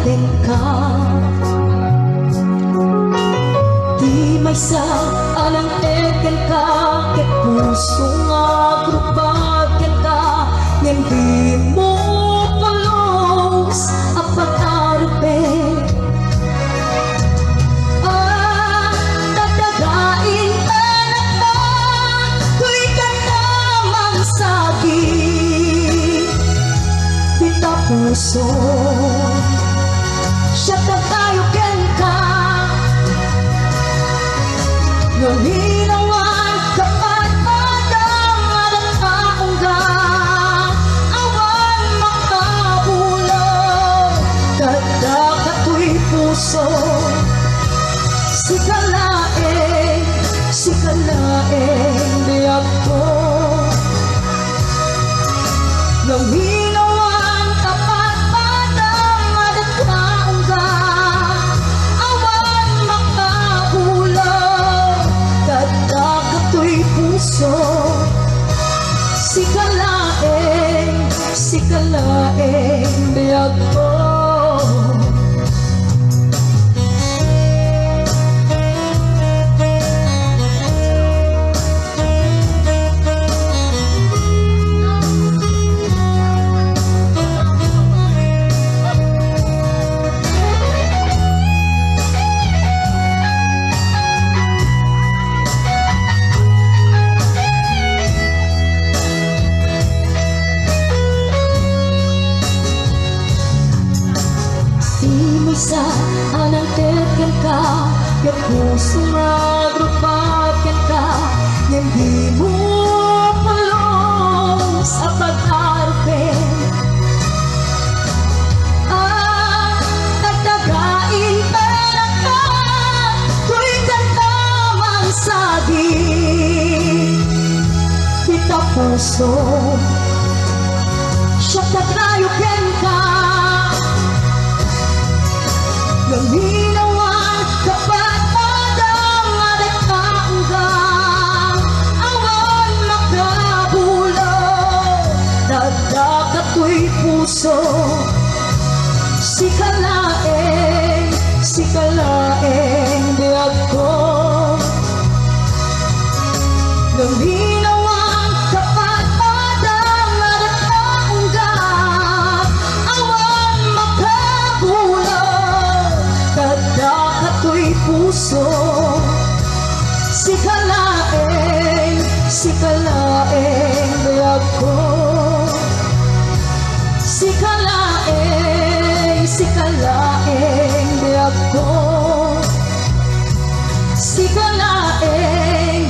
ken ka. Di may sa alang ken ka, ket puso nga grupad ken ka, ngem di mo palos a pag-arape. Dadagain anak ka, tuy ka namang sagi, bita puso siya tayo ken ka. Nalinawan kapat padang alang kaungga, awan makaulaw, kada kato'y puso. Sikalaeng biyag ko. Nalinawan kapat padang alang kaungga, awan makaulaw, kada kato'y puso. Sikalaeng biyag ko. Sa anang teken ka, ket puso nga grupad ken ka, ngem di mo palos sa pag-arape. Dadagain anak ka, tuy ka namang sagi, bita puso siya tayo ken ka. Nalinawan kapat padang alang kaungga, awan makabulaw, dada kato'y puso. Sikalaeng biyag ko. Nalinawan kapat padang alang kaungga, awan makabulaw, kada kato'y puso. Sikalaeng biyag ko. Sikalaeng biyag ko. Sikalaeng